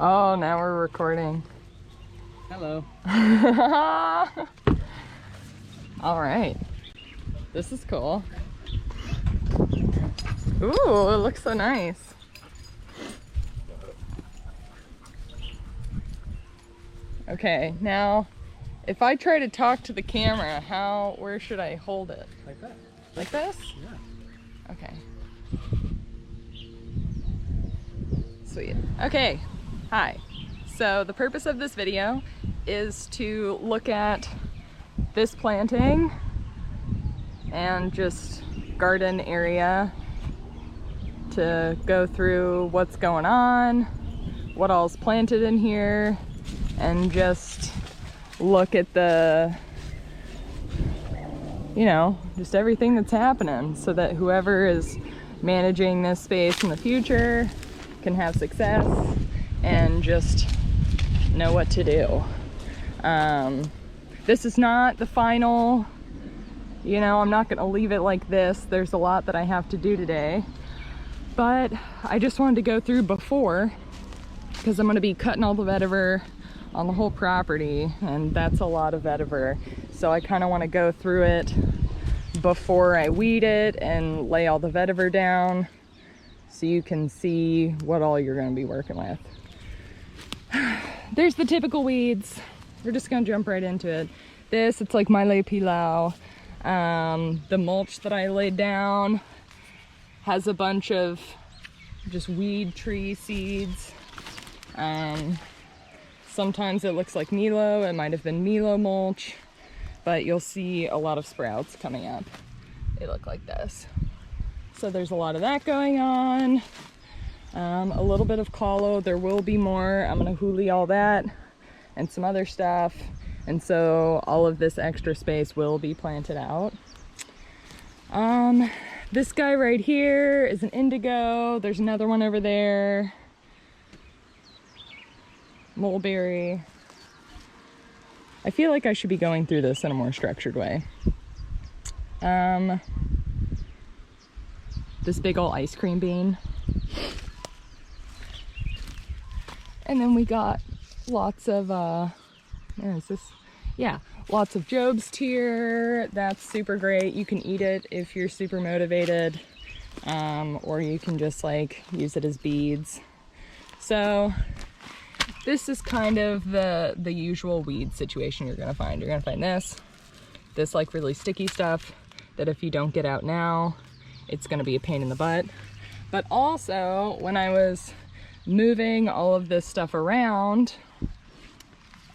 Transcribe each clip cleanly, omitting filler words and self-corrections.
Oh, now we're recording. Hello. All right. This is cool. Ooh, it looks so nice. Okay, now if I try to talk to the camera, where should I hold it? Like that. Like this? Yeah. Okay. Sweet. Okay. Hi. So the purpose of this video is to look at this planting and just garden area, to go through what's going on, what all's planted in here, and just look at the, just everything that's happening, so that whoever is managing this space in the future can have success and just know what to do. This is not the final, I'm not gonna leave it like this. There's a lot that I have to do today, but I just wanted to go through before, because I'm gonna be cutting all the vetiver on the whole property, and that's a lot of vetiver. So I kind of want to go through it before I weed it and lay all the vetiver down, so you can see what all you're going to be working with. There's the typical weeds. We're just going to jump right into it. It's like Malay Pilau. The mulch that I laid down has a bunch of just weed tree seeds. Sometimes it looks like Milo. It might have been Milo mulch, but you'll see a lot of sprouts coming up. They look like this. So there's a lot of that going on. A little bit of kalo. There will be more. I'm gonna huli all that and some other stuff. And so all of this extra space will be planted out. This guy right here is an indigo. There's another one over there. Mulberry. I feel like I should be going through this in a more structured way. This big old ice cream bean. And then we got lots of, where is this? Yeah, lots of Job's tier. That's super great. You can eat it if you're super motivated, or you can just like use it as beads. So this is kind of the usual weed situation you're gonna find. You're gonna find this like really sticky stuff that if you don't get out now, it's gonna be a pain in the butt. But also, when I was moving all of this stuff around,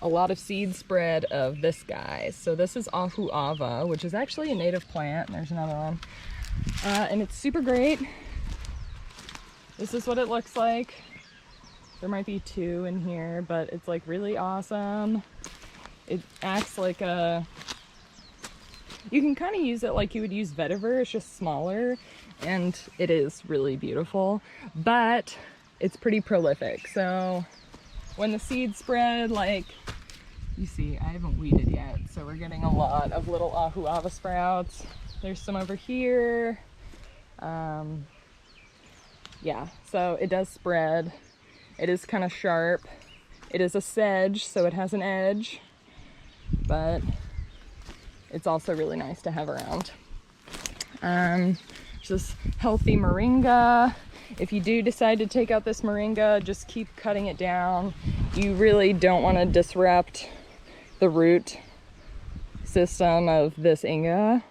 a lot of seed spread of this guy. So this is Ahu Ava, which is actually a native plant. There's another one. And it's super great. This is what it looks like. There might be two in here, but it's like really awesome. It acts like you can kind of use it like you would use vetiver. It's just smaller, and it is really beautiful, but it's pretty prolific. So when the seeds spread, like you see, I haven't weeded yet, so we're getting a lot of little Ahu Ava sprouts. There's some over here. Yeah, so it does spread. It is kind of sharp. It is a sedge, so it has an edge, but it's also really nice to have around. Just healthy moringa. If you do decide to take out this moringa, just keep cutting it down. You really don't want to disrupt the root system of this inga.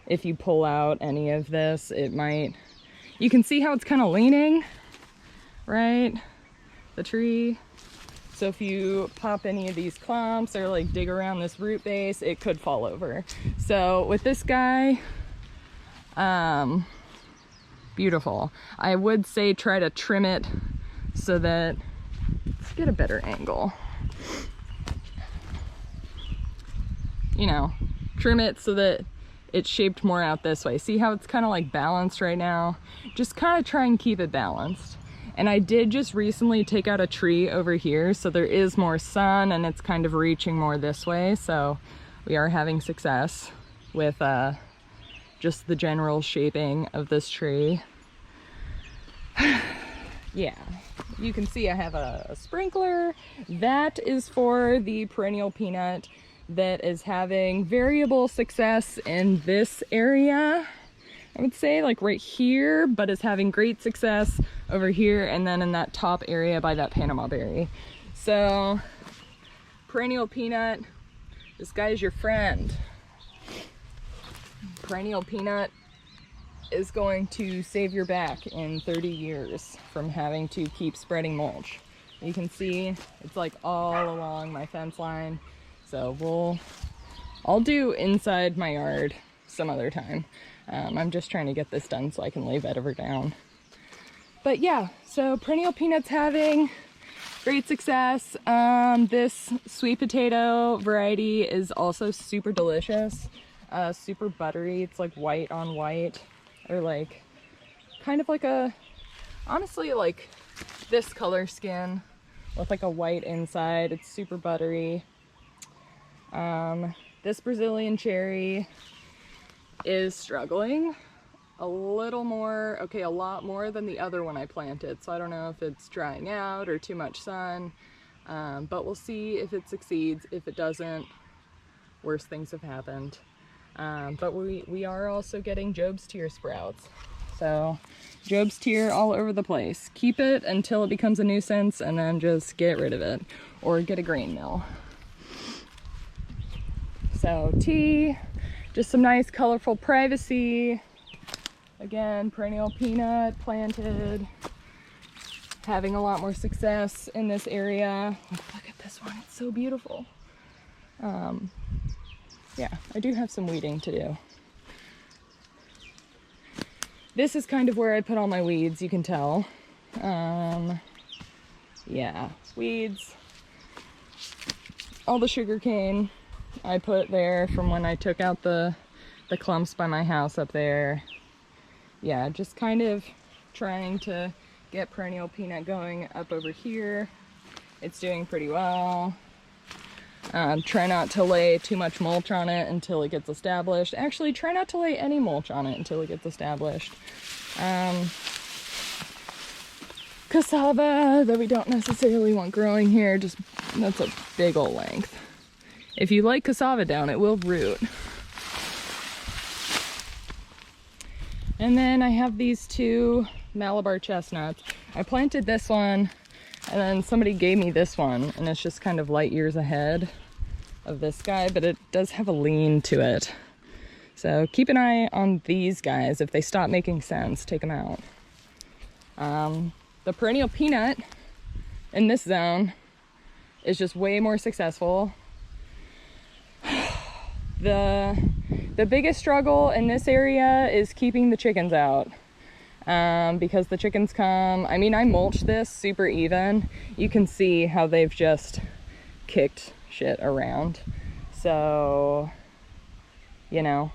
If you pull out any of this, you can see how it's kind of leaning, right? The tree. So if you pop any of these clumps or like dig around this root base, it could fall over. So with this guy, beautiful. I would say try to trim it so that, let's get a better angle. Trim it so that it's shaped more out this way. See how it's kind of like balanced right now? Just kind of try and keep it balanced. And I did just recently take out a tree over here, so there is more sun and it's kind of reaching more this way. So we are having success with just the general shaping of this tree. yeah, you can see I have a sprinkler. That is for the perennial peanut that is having variable success in this area. I would say like right here, but is having great success over here and then in that top area by that Panama berry. So perennial peanut, this guy is your friend. Perennial peanut is going to save your back in 30 years from having to keep spreading mulch. You can see it's like all along my fence line. So I'll do inside my yard some other time. I'm just trying to get this done so I can lay vetiver down. But yeah, so perennial peanut's having great success. This sweet potato variety is also super delicious, super buttery. It's like white on white, or like kind of like honestly like this color skin with like a white inside. It's super buttery. This Brazilian cherry is struggling a little more, okay, a lot more than the other one I planted. So I don't know if it's drying out or too much sun, but we'll see if it succeeds. If it doesn't, worse things have happened. But we are also getting Job's Tear sprouts. So Job's Tear all over the place. Keep it until it becomes a nuisance and then just get rid of it or get a grain mill. So tea, just some nice colorful privacy. Again, perennial peanut planted, having a lot more success in this area. Look at this one, it's so beautiful. Yeah, I do have some weeding to do. This is kind of where I put all my weeds, you can tell. Yeah, weeds. All the sugar cane I put there from when I took out the clumps by my house up there. Yeah, just kind of trying to get perennial peanut going up over here. It's doing pretty well. Try not to lay too much mulch on it until it gets established. Actually, try not to lay any mulch on it until it gets established. Cassava that we don't necessarily want growing here, just that's a big old length. If you lay cassava down, it will root. And then I have these two Malabar chestnuts. I planted this one and then somebody gave me this one, and it's just kind of light years ahead of this guy, but it does have a lean to it. So keep an eye on these guys. If they stop making sense, take them out. The perennial peanut in this zone is just way more successful. The biggest struggle in this area is keeping the chickens out. Because the chickens come, I mean, I mulched this super even. You can see how they've just kicked shit around. So, you know,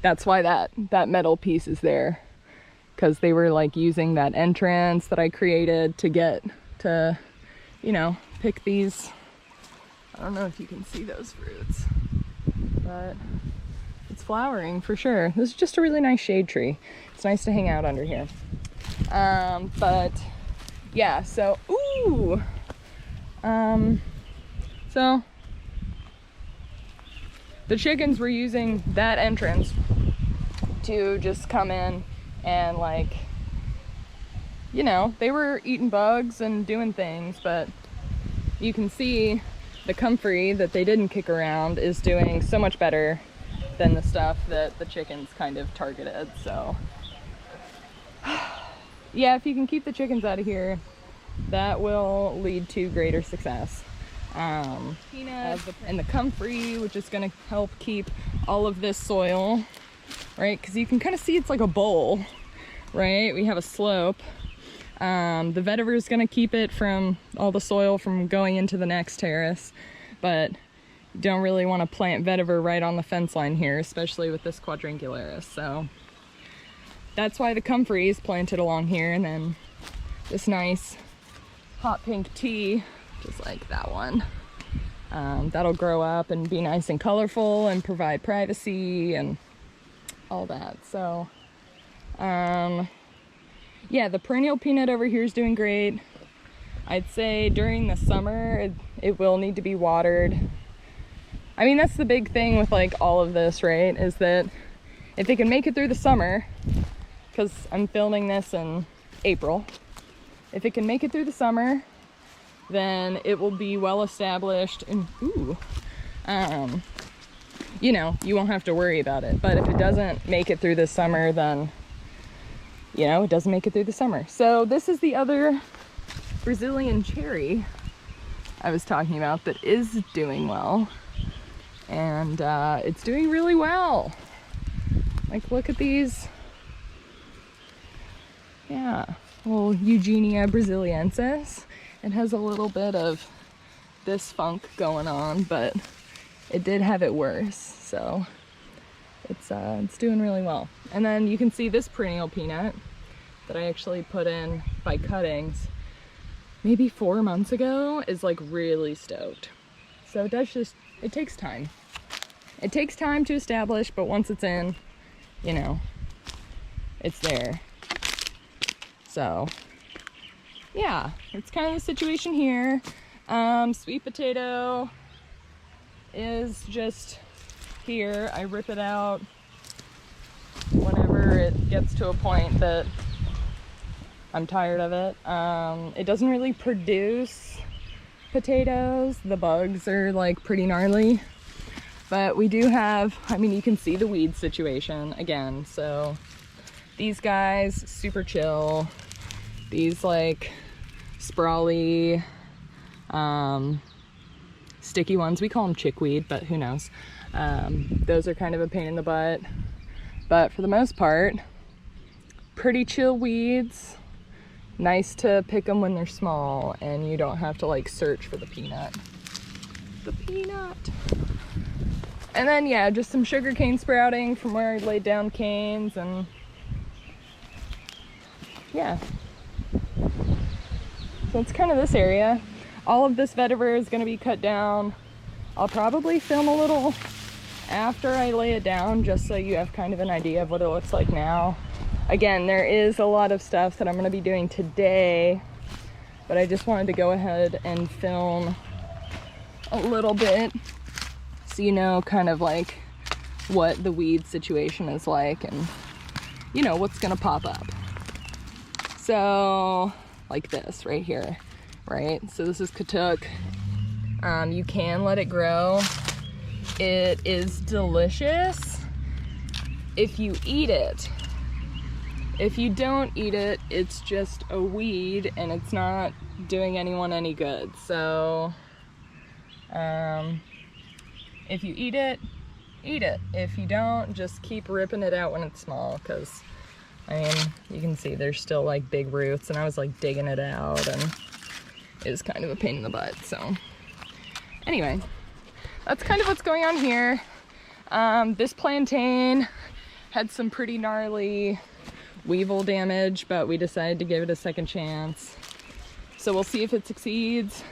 that's why that metal piece is there. Because they were like using that entrance that I created to get to, you know, pick these. I don't know if you can see those fruits, but it's flowering for sure. This is just a really nice shade tree. It's nice to hang out under here. But yeah, so, ooh. So the chickens were using that entrance to just come in and, like, you know, they were eating bugs and doing things, but you can see the comfrey that they didn't kick around is doing so much better than the stuff that the chickens kind of targeted. So yeah, if you can keep the chickens out of here, that will lead to greater success. Peanut and the comfrey, which is going to help keep all of this soil, right? Because you can kind of see it's like a bowl, right? We have a slope. The vetiver is going to keep it from all the soil from going into the next terrace, but you don't really want to plant vetiver right on the fence line here, especially with this quadrangularis. So that's why the comfrey is planted along here, and then this nice hot pink tea, just like that one. That'll grow up and be nice and colorful and provide privacy and all that. So yeah, the perennial peanut over here is doing great. I'd say during the summer, it will need to be watered. I mean, that's the big thing with like all of this, right? Is that if it can make it through the summer, because I'm filming this in April, if it can make it through the summer, then it will be well established and you know, you won't have to worry about it. But if it doesn't make it through the summer, then, you know, it doesn't make it through the summer. So this is the other Brazilian cherry I was talking about that is doing well. And it's doing really well. Like, look at these. Yeah, little Eugenia brasiliensis. It has a little bit of this funk going on, but it did have it worse, so it's doing really well. And then you can see this perennial peanut that I actually put in by cuttings maybe 4 months ago is like really stoked. So it takes time. It takes time to establish, but once it's in, you know, it's there. So yeah, it's kind of the situation here. Sweet potato is just here. I rip it out whenever it gets to a point that I'm tired of it. It doesn't really produce potatoes. The bugs are like pretty gnarly. But we do have, I mean, you can see the weed situation again. So these guys, super chill. These like sprawly, sticky ones, we call them chickweed, but who knows. Those are kind of a pain in the butt. But for the most part, pretty chill weeds. Nice to pick them when they're small and you don't have to like search for the peanut. The peanut. And then yeah, just some sugarcane sprouting from where I laid down canes, and yeah. So it's kind of this area. All of this vetiver is going to be cut down. I'll probably film a little after I lay it down just so you have kind of an idea of what it looks like now. Again, there is a lot of stuff that I'm going to be doing today, but I just wanted to go ahead and film a little bit so you know kind of like what the weed situation is like and you know what's going to pop up. So like this right here, right? So this is katuk. You can let it grow. It is delicious if you eat it. If you don't eat it, it's just a weed and it's not doing anyone any good. So if you eat it, eat it. If you don't, just keep ripping it out when it's small, because I mean, you can see there's still like big roots, and I was like digging it out and it was kind of a pain in the butt. So anyway, that's kind of what's going on here. This plantain had some pretty gnarly weevil damage, but we decided to give it a second chance. So we'll see if it succeeds.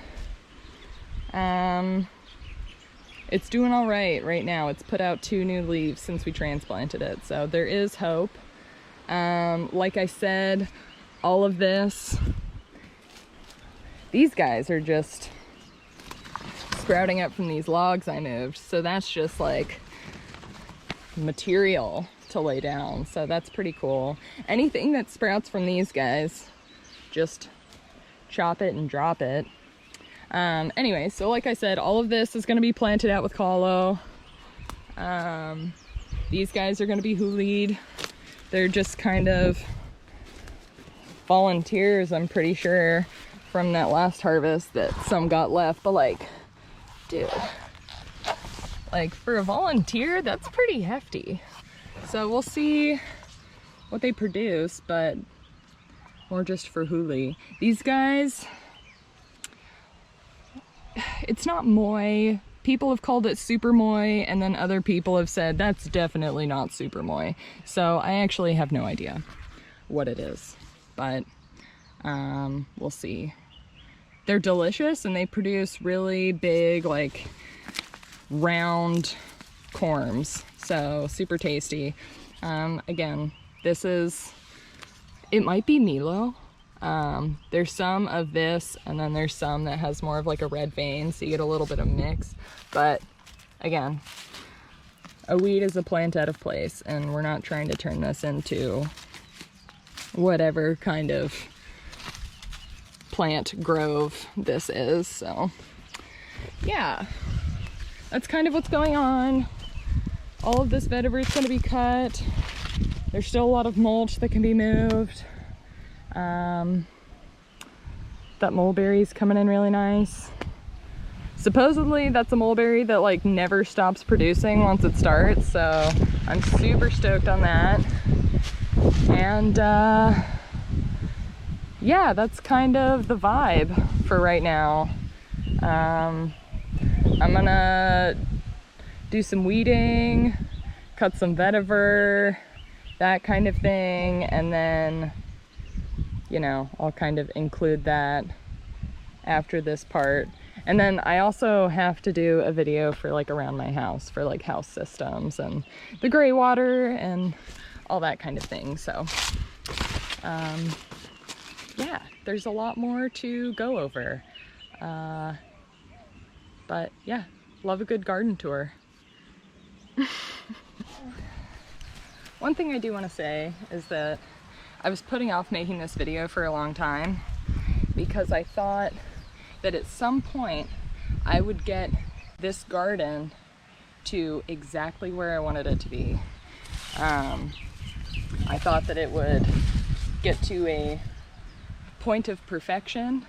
It's doing all right now. It's put out 2 new leaves since we transplanted it, so there is hope. Like I said, all of this, these guys are just sprouting up from these logs I moved, so that's just like material to lay down, so that's pretty cool. Anything that sprouts from these guys, just chop it and drop it. Anyway, so like I said, all of this is going to be planted out with Calo. These guys are going to be Hoolied. They're just kind of volunteers, I'm pretty sure, from that last harvest that some got left. But like, dude, like for a volunteer, that's pretty hefty. So we'll see what they produce, but more just for Hooli. These guys, it's not Moy. People have called it Super Moy, and then other people have said that's definitely not Super Moy. So I actually have no idea what it is, but we'll see. They're delicious, and they produce really big, like, round corms. So super tasty. Again, this is It might be Milo. There's some of this, and then there's some that has more of like a red vein, so you get a little bit of mix. But again, a weed is a plant out of place, and we're not trying to turn this into whatever kind of plant grove this is. So yeah, that's kind of what's going on. All of this vetiver is going to be cut. There's still a lot of mulch that can be moved. That mulberry's coming in really nice. Supposedly that's a mulberry that like never stops producing once it starts, so I'm super stoked on that. And yeah, that's kind of the vibe for right now. I'm gonna do some weeding, cut some vetiver, that kind of thing, and then, you know, I'll kind of include that after this part. And then I also have to do a video for like around my house for like house systems and the gray water and all that kind of thing. So yeah, there's a lot more to go over. But yeah, love a good garden tour. One thing I do want to say is that I was putting off making this video for a long time because I thought that at some point I would get this garden to exactly where I wanted it to be. I thought that it would get to a point of perfection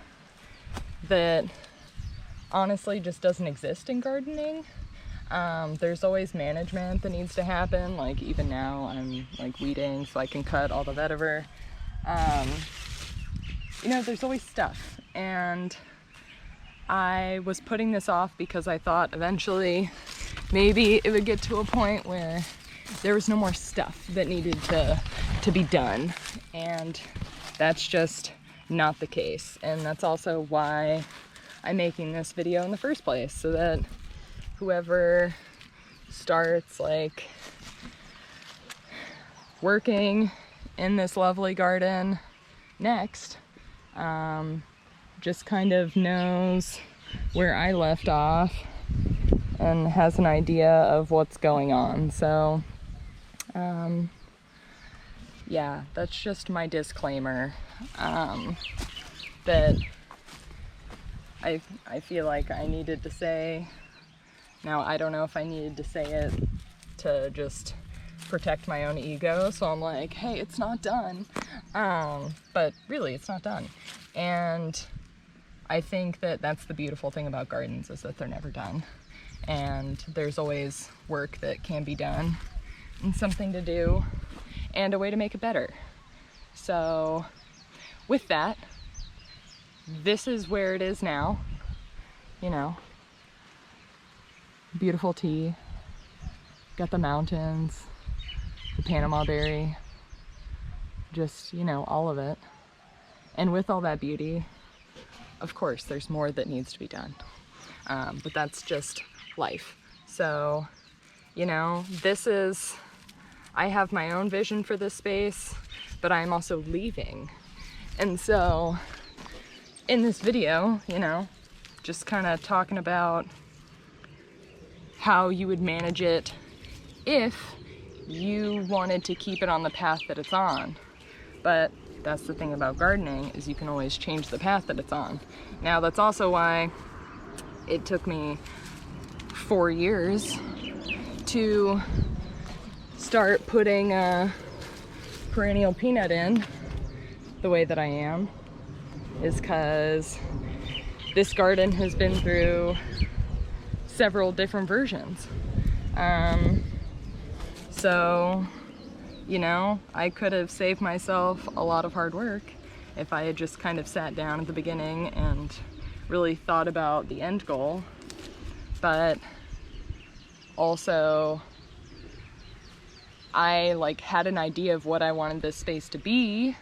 that honestly just doesn't exist in gardening. There's always management that needs to happen. Like even now I'm like weeding so I can cut all the vetiver. You know, there's always stuff, and I was putting this off because I thought eventually maybe it would get to a point where there was no more stuff that needed to be done, and that's just not the case. And that's also why I'm making this video in the first place, so that whoever starts like working in this lovely garden next just kind of knows where I left off and has an idea of what's going on. So yeah, that's just my disclaimer, that I feel like I needed to say. Now, I don't know if I needed to say it to just protect my own ego, so I'm like, hey, it's not done. But really, it's not done. And I think that that's the beautiful thing about gardens, is that they're never done. And there's always work that can be done, and something to do, and a way to make it better. So with that, this is where it is now, you know. Beautiful tea, got the mountains, the Panama berry, just, you know, all of it. And with all that beauty, of course, there's more that needs to be done. But that's just life. So, you know, I have my own vision for this space, but I'm also leaving. And so in this video, you know, just kind of talking about how you would manage it if you wanted to keep it on the path that it's on. But that's the thing about gardening, is you can always change the path that it's on. Now, that's also why it took me 4 years to start putting a perennial peanut in the way that I am, is because this garden has been through several different versions. So, you know, I could have saved myself a lot of hard work if I had just kind of sat down at the beginning and really thought about the end goal. But also, I like had an idea of what I wanted this space to be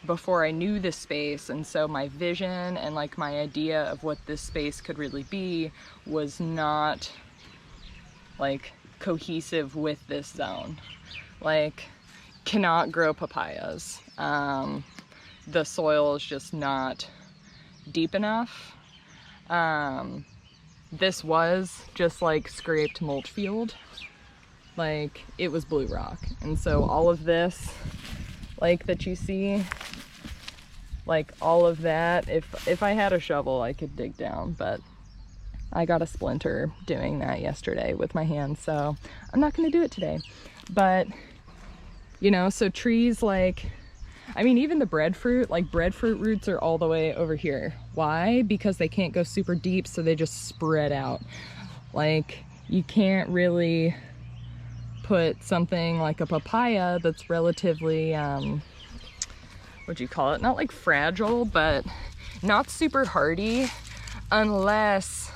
before I knew this space, and so my vision and like my idea of what this space could really be was not like cohesive with this zone. Like, cannot grow papayas. The soil is just not deep enough. This was just like scraped mulch field. Like, it was blue rock. And so all of this, like, that you see, like all of that, if I had a shovel I could dig down, but I got a splinter doing that yesterday with my hand, so I'm not gonna do it today. But, you know, so trees like, I mean, even the breadfruit, like breadfruit roots are all the way over here. Why? Because they can't go super deep, so they just spread out. Like, you can't really put something like a papaya that's relatively, what'd you call it? Not like fragile, but not super hardy, unless,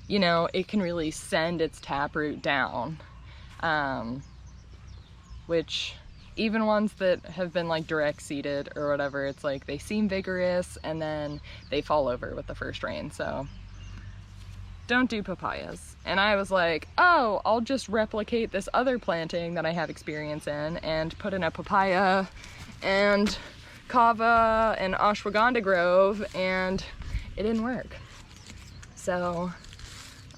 you know, it can really send its taproot down. Which, even ones that have been like direct seeded or whatever, it's like they seem vigorous and then they fall over with the first rain. So don't do papayas. And I was like, oh, I'll just replicate this other planting that I have experience in and put in a papaya and kava and ashwagandha grove, and it didn't work. So,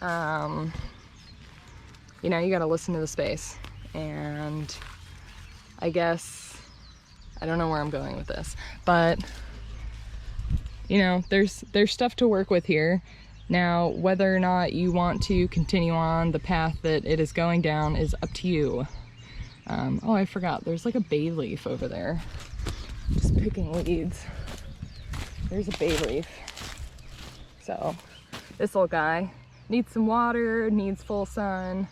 you know, you gotta listen to the space. And I guess, I don't know where I'm going with this, but you know, there's stuff to work with here. Now, whether or not you want to continue on the path that it is going down is up to you. Oh, I forgot, there's like a bay leaf over there. Just picking weeds. There's a bay leaf. So, this little guy needs some water, needs full sun.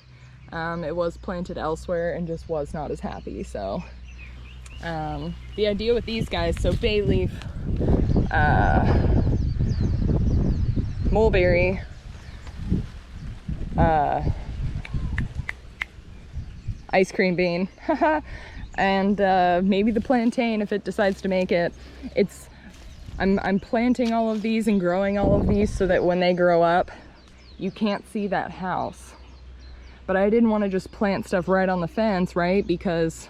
It was planted elsewhere and just was not as happy. So, the idea with these guys, so bay leaf, mulberry, ice cream bean, and maybe the plantain if it decides to make it. I'm planting all of these and growing all of these so that when they grow up, you can't see that house. But I didn't want to just plant stuff right on the fence, right? Because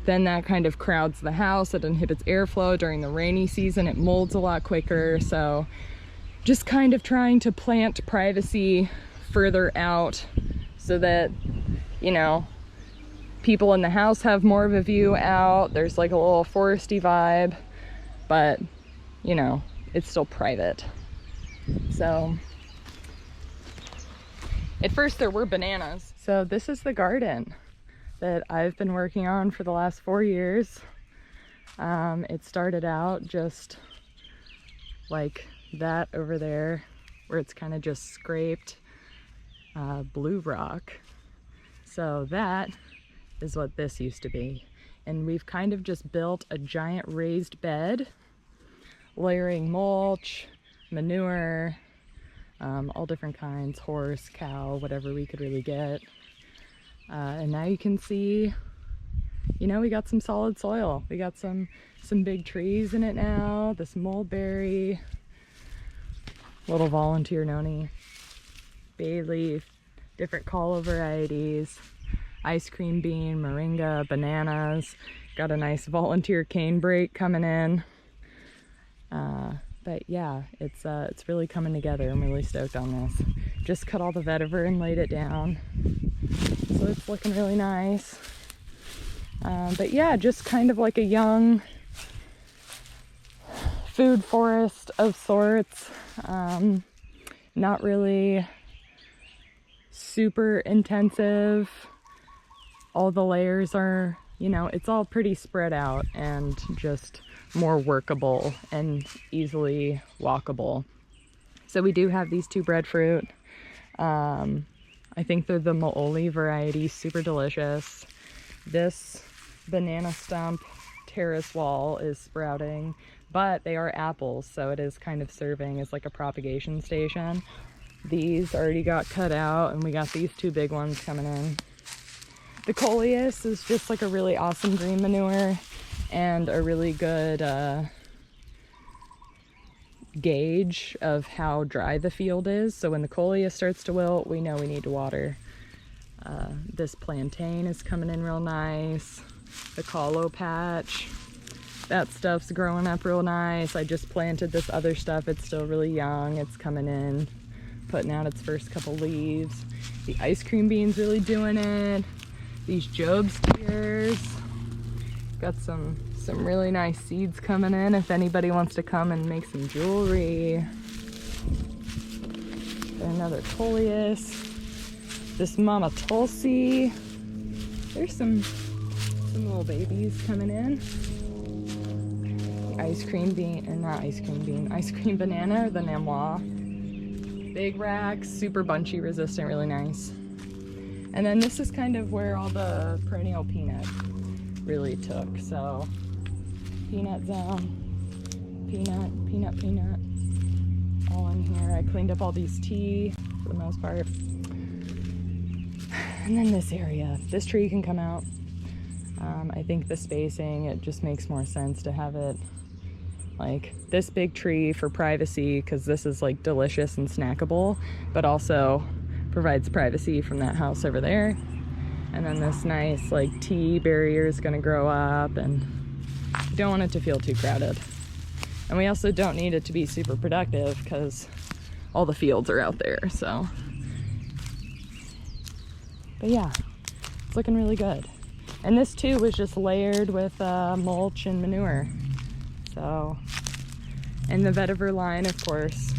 then that kind of crowds the house. It inhibits airflow during the rainy season. It molds a lot quicker. So just kind of trying to plant privacy further out so that, you know, people in the house have more of a view out. There's like a little foresty vibe, but, you know, it's still private. So at first there were bananas. So this is the garden that I've been working on for the last 4 years. It started out just like that over there, where it's kind of just scraped blue rock. So that is what this used to be. And we've kind of just built a giant raised bed, layering mulch, manure, all different kinds, horse, cow, whatever we could really get. And now you can see, you know, we got some solid soil. We got some big trees in it now, this mulberry, little volunteer noni, bay leaf, different calla varieties, ice cream bean, moringa, bananas. Got a nice volunteer cane brake coming in. But yeah, it's really coming together. I'm really stoked on this. Just cut all the vetiver and laid it down. So it's looking really nice. But yeah, just kind of like a young food forest of sorts. Not really super intensive. All the layers are, you know, it's all pretty spread out and just more workable and easily walkable. So we do have these two breadfruit. I think they're the Mooli variety, super delicious. This banana stump terrace wall is sprouting, but they are apples, so it is kind of serving as like a propagation station. These already got cut out, and we got these two big ones coming in. The coleus is just like a really awesome green manure and a really good gauge of how dry the field is. So when the coleus starts to wilt, we know we need to water. This plantain is coming in real nice. The colo patch, That stuff's growing up real nice. I just planted this other stuff. It's still really young. It's coming in, putting out its first couple leaves. The ice cream bean's really doing it. These Job's tears. Got some really nice seeds coming in if anybody wants to come and make some jewelry. Got another coleus. This Mama Tulsi. There's some little babies coming in. The ice cream bean, or not ice cream bean, ice cream banana, or the Namois. Big racks, super bunchy resistant, really nice. And then this is kind of where all the perennial peanut really took. So peanut zone, peanut, all in here. I cleaned up all these tea for the most part. And then this area, this tree can come out. I think the spacing, it just makes more sense to have it like this big tree for privacy, because this is like delicious and snackable, but also provides privacy from that house over there. And then this nice like tea barrier is gonna grow up, and you don't want it to feel too crowded. And we also don't need it to be super productive because all the fields are out there, so. But yeah, it's looking really good. And this too was just layered with mulch and manure. So, and the vetiver line, of course,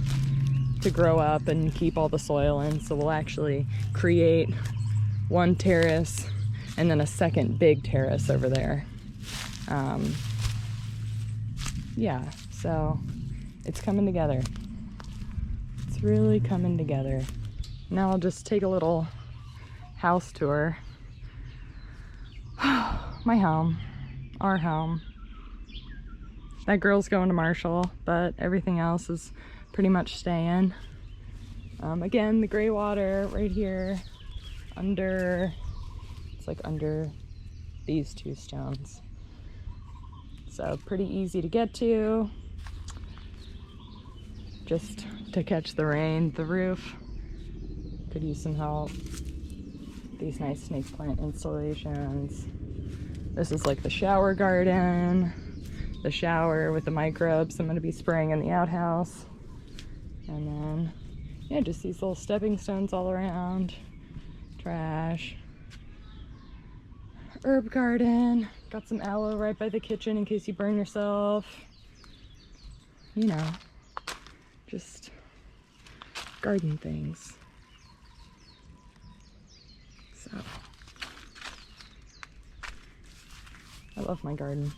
to grow up and keep all the soil in. So we'll actually create one terrace and then a second big terrace over there. Yeah, so it's coming together. It's really coming together. Now I'll just take a little house tour. My home, our home. That girl's going to Marshall, but everything else is pretty much staying. Again, the gray water right here under, it's like under these two stones. So pretty easy to get to. Just to catch the rain. The roof could use some help. These nice snake plant installations. This is like the shower garden. The shower with the microbes I'm going to be spraying in the outhouse. And then, yeah, just these little stepping stones all around. Trash. Herb garden. Got some aloe right by the kitchen in case you burn yourself. You know, just garden things. So, I love my garden.